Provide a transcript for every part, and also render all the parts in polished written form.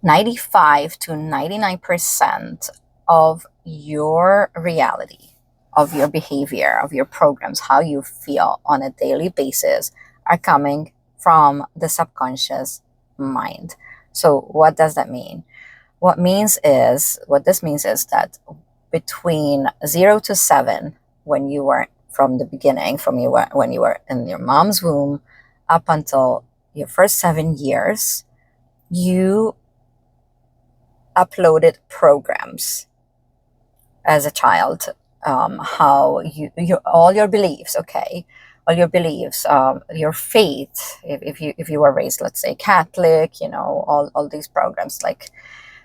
95 to 99% of your reality, of your behavior, of your programs, how you feel on a daily basis are coming from the subconscious mind. So what does that mean? What this means is that between 0 to 7, when you were from the beginning, when you were in your mom's womb up until your first 7 years, you uploaded programs as a child. How you all your beliefs, okay, all your beliefs, your faith. If you were raised, let's say, Catholic, all these programs like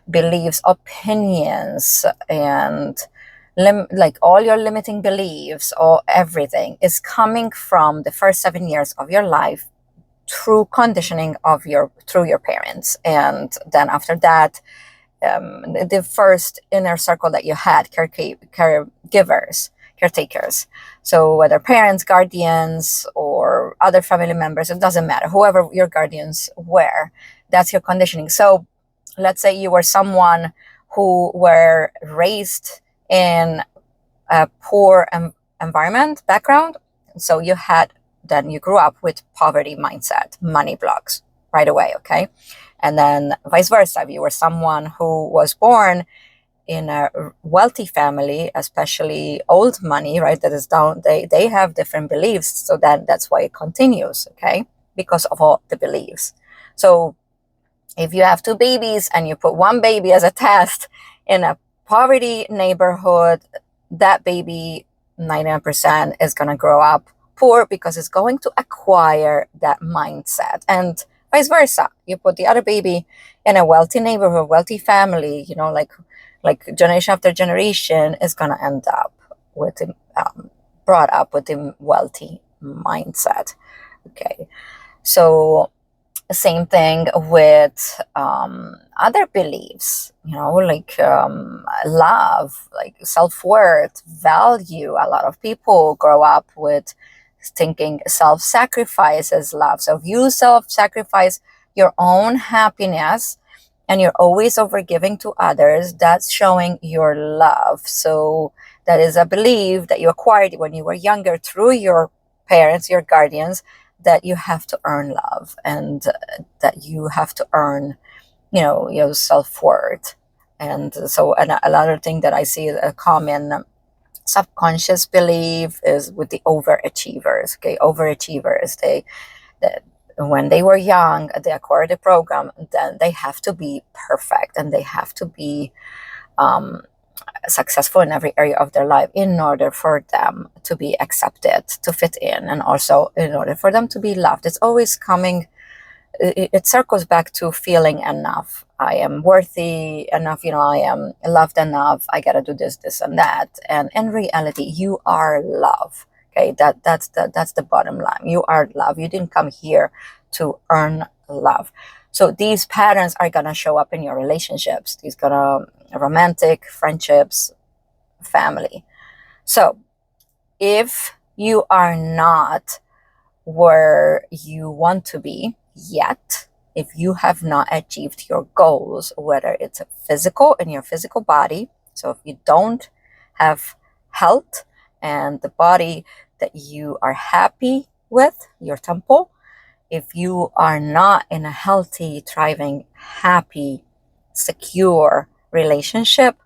beliefs, opinions, and like all your limiting beliefs, or everything is coming from the first 7 years of your life through conditioning through your parents. And then after that, the first inner circle that you had, caretakers. So whether parents, guardians, or other family members, it doesn't matter. Whoever your guardians were, that's your conditioning. So let's say you were someone who were raised in a poor environment background. So then you grew up with poverty mindset, money blocks right away, okay? And then vice versa, if you were someone who was born in a wealthy family, especially old money, right, that is down, they have different beliefs. So then that's why it continues, okay? Because of all the beliefs. So if you have two babies and you put one baby as a test in a poverty neighborhood, that baby, 99%, is going to grow up poor because it's going to acquire that mindset. And vice versa, you put the other baby in a wealthy neighborhood, wealthy family, like generation after generation is going to end up with brought up with a wealthy mindset. Okay, so same thing with other beliefs, like love, like self-worth, value. A lot of people grow up with thinking self-sacrifice is love. So if you self-sacrifice your own happiness and you're always overgiving to others, that's showing your love. So that is a belief that you acquired when you were younger through your parents, your guardians, that you have to earn love, and that you have to earn, your self-worth. And so another thing that I see a common subconscious belief is with the overachievers. Okay, overachievers, that when they were young, they acquired a program, then they have to be perfect and they have to be successful in every area of their life in order for them to be accepted, to fit in, and also in order for them to be loved. It's always coming, it circles back to feeling enough. I am worthy enough, I am loved enough, I gotta do this and that. And in reality, you are love. Okay, that's the bottom line. You are love. You didn't come here to earn love. So these patterns are gonna show up in your relationships. These gonna romantic, friendships, family. So if you are not where you want to be yet, if you have not achieved your goals, whether it's physical in your physical body, so if you don't have health and the body that you are happy with, your temple, if you are not in a healthy, thriving, happy, secure relationship,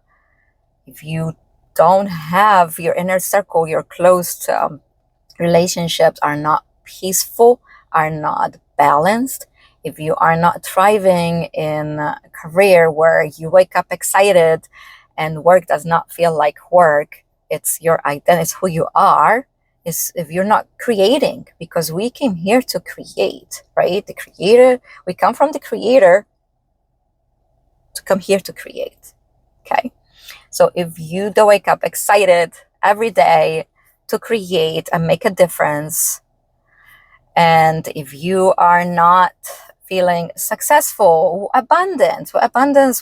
if you don't have your inner circle, your close relationships are not peaceful, are not balanced, if you are not thriving in a career where you wake up excited and work does not feel like work, it's your identity, it's who you are, is if you're not creating, because we came here to create, right? The creator, we come from the creator to come here to create. Okay, so if you don't wake up excited every day to create and make a difference, and if you are not feeling successful, abundance,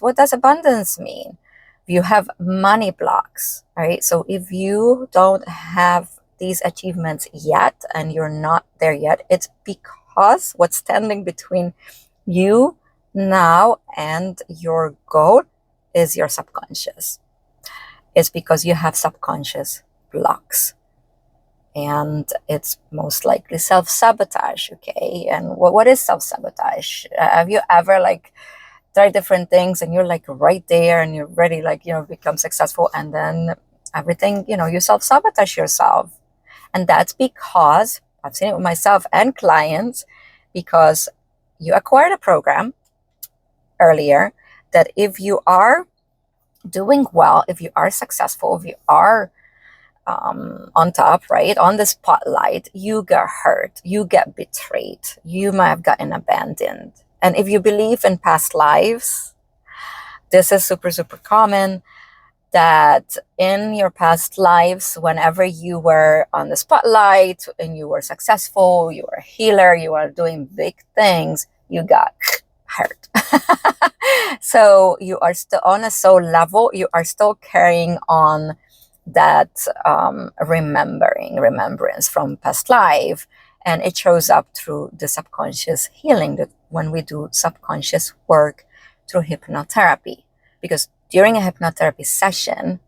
what does abundance mean? You have money blocks, right? So if you don't have these achievements yet and you're not there yet, it's because what's standing between you now, and your goal is your subconscious. It's because you have subconscious blocks, and it's most likely self-sabotage. Okay, and what is self-sabotage? Have you ever try different things and you're right there and you're ready, become successful, and then everything, you self-sabotage yourself? And that's because I've seen it with myself and clients, because you acquired a program earlier that if you are doing well, if you are successful, if you are on top, right, on the spotlight, you get hurt, you get betrayed, you might have gotten abandoned. And if you believe in past lives, this is super, super common, that in your past lives, whenever you were on the spotlight and you were successful, you were a healer, you were doing big things, you got hurt. So you are still on a soul level, you are still carrying on that remembrance from past life, and it shows up through the subconscious healing, that when we do subconscious work through hypnotherapy. Because during a hypnotherapy session,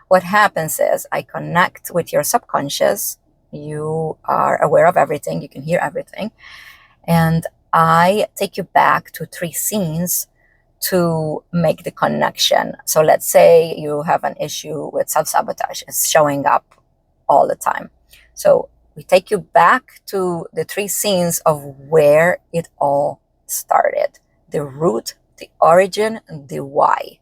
what happens is I connect with your subconscious. You are aware of everything, you can hear everything, and I take you back to 3 scenes to make the connection. So let's say you have an issue with self-sabotage, it's showing up all the time. So we take you back to the 3 scenes of where it all started, the root, the origin, and the why.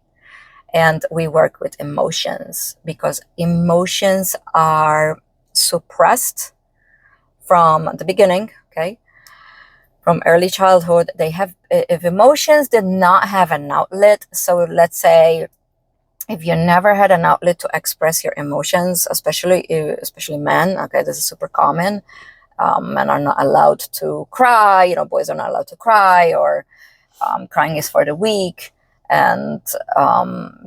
And we work with emotions, because emotions are suppressed from the beginning, okay? From early childhood. They have, if emotions did not have an outlet, so let's say if you never had an outlet to express your emotions, especially men, okay, this is super common. Men are not allowed to cry, boys are not allowed to cry, or crying is for the weak. And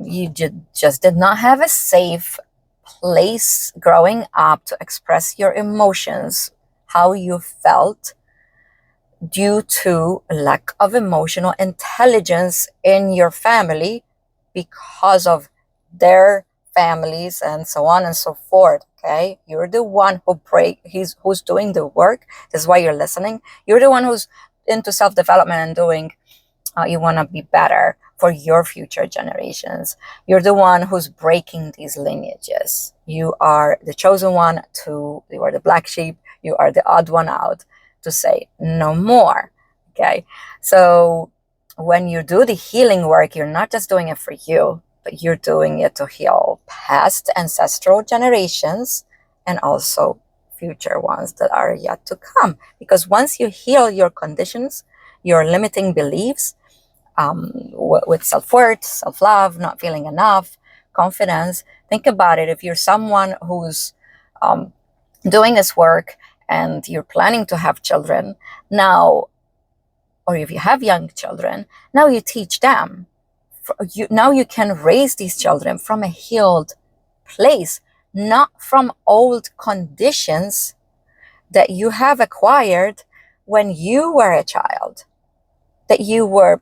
you just did not have a safe place growing up to express your emotions, how you felt, due to lack of emotional intelligence in your family, because of their families and so on and so forth. Okay, you're the one who's doing the work. This is why you're listening. You're the one who's into self-development and doing, you want to be better for your future generations. You're the one who's breaking these lineages. You are the chosen one you are the black sheep, you are the odd one out, to say no more. Okay, so when you do the healing work, you're not just doing it for you, but you're doing it to heal past ancestral generations and also future ones that are yet to come. Because once you heal your conditions, your limiting beliefs, with self-worth, self-love, not feeling enough, confidence, think about it. If you're someone who's doing this work and you're planning to have children now, or if you have young children, now you teach them. Now you can raise these children from a healed place, not from old conditions that you have acquired when you were a child, that you were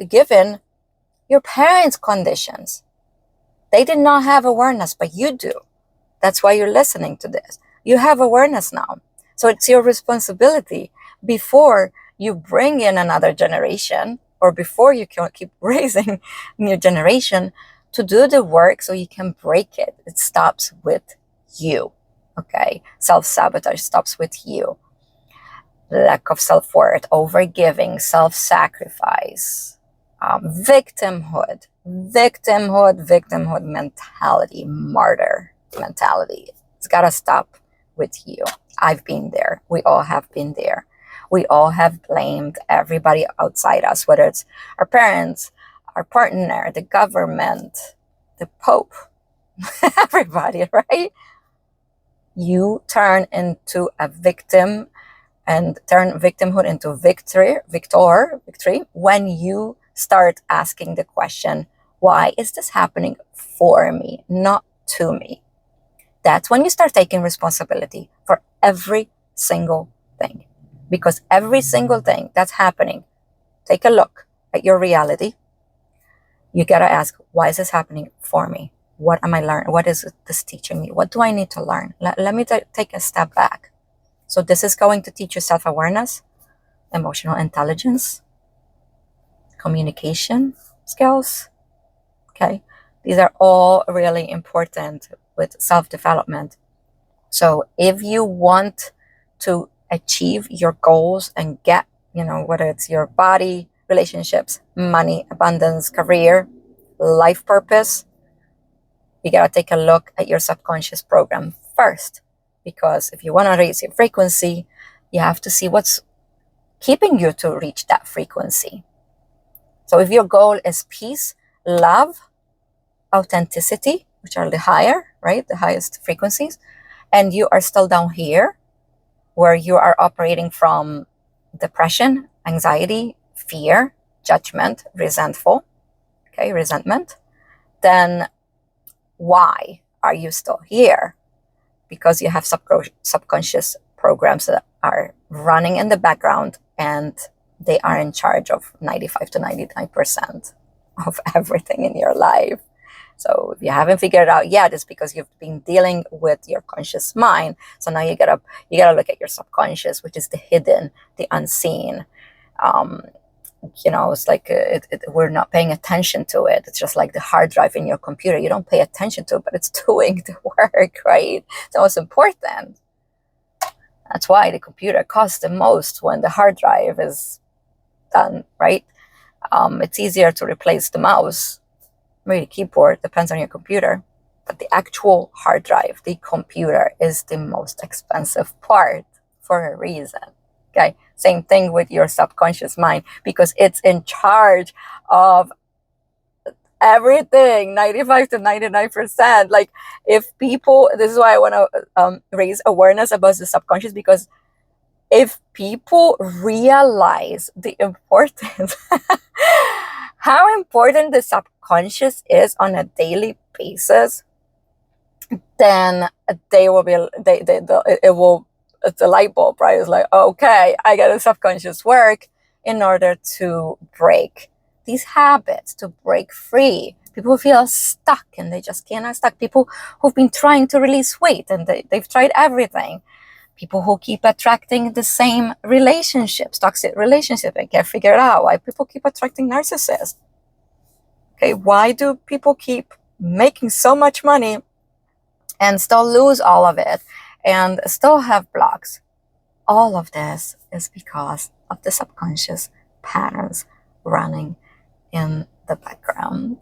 given your parents' conditions. They did not have awareness, but you do. That's why you're listening to this. You have awareness now. So it's your responsibility, before you bring in another generation, or before you can keep raising new generation, to do the work so you can break it. It stops with you. Okay? Self-sabotage stops with you. Lack of self-worth, overgiving, self-sacrifice, victimhood mentality, martyr mentality. It's got to stop with you. I've been there. We all have been there. We all have blamed everybody outside us, whether it's our parents, our partner, the government, the Pope, everybody, right? You turn into a victim and turn victimhood into victory when you start asking the question, why is this happening for me, not to me? That's when you start taking responsibility for every single thing. Because every single thing that's happening, take a look at your reality, you got to ask, why is this happening for me? What am I learning? What is this teaching me? What do I need to learn? Let me take a step back. So this is going to teach you self-awareness, emotional intelligence, communication skills. Okay. These are all really important with self-development. So if you want to achieve your goals and get, whether it's your body, relationships, money, abundance, career, life purpose, you got to take a look at your subconscious program first. Because if you want to raise your frequency, you have to see what's keeping you to reach that frequency. So if your goal is peace, love, authenticity, which are the higher, right? The highest frequencies, and you are still down here where you are operating from depression, anxiety, fear, judgment, resentment, then why are you still here? Because you have subconscious programs that are running in the background, and they are in charge of 95 to 99% of everything in your life. So if you haven't figured it out yet, it's because you've been dealing with your conscious mind. So now you gotta look at your subconscious, which is the hidden, the unseen. It's like we're not paying attention to it. It's just like the hard drive in your computer. You don't pay attention to it, but it's doing the work, right? So it's important. That's why the computer costs the most when the hard drive is done, right? It's easier to replace the mouse, maybe the keyboard, depends on your computer. But the actual hard drive, the computer, is the most expensive part for a reason. Okay, same thing with your subconscious mind, because it's in charge of everything, 95 to 99%. Like, if people, this is why I want to raise awareness about the subconscious, because if people realize the importance, how important the subconscious is on a daily basis, then they will be, it will, it's a light bulb, right? It's like, okay, I got to subconscious work in order to break these habits, to break free. People who feel stuck and they just cannot stop. People who've been trying to release weight and they've tried everything. People who keep attracting the same relationships, toxic relationships, and can't figure it out. Why people keep attracting narcissists. Okay, why do people keep making so much money and still lose all of it and still have blocks? All of this is because of the subconscious patterns running in the background.